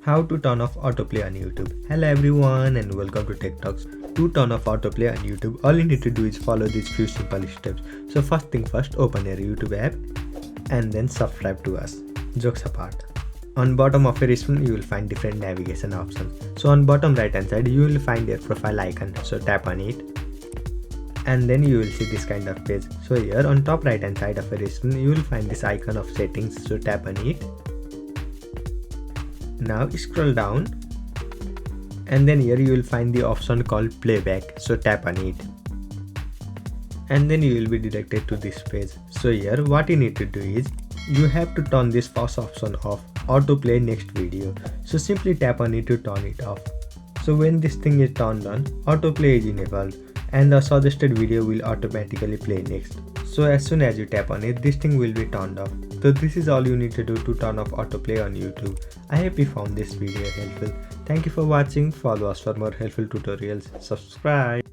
How to turn off autoplay on YouTube. Hello everyone and welcome to Tech Talks. To turn off autoplay on YouTube, all you need to do is follow these few simple steps. So first thing first, open your YouTube app and then subscribe to us. Jokes apart. On bottom of your screen you will find different navigation options. So on bottom right hand side you will find your profile icon. So tap on it. And then you will see this kind of page. So here on top right hand side of your screen you will find this icon of settings. So tap on it. Now scroll down and then here you will find the option called Playback. So tap on it. And then you will be directed to this page. So here what you need to do is you have to turn this first option off, autoplay next video. So simply tap on it to turn it off. So when this thing is turned on, autoplay is enabled and the suggested video will automatically play next. So as soon as you tap on it, this thing will be turned off. So this is all you need to do to turn off autoplay on YouTube. I hope you found this video helpful. Thank you for watching. Follow us for more helpful tutorials. Subscribe.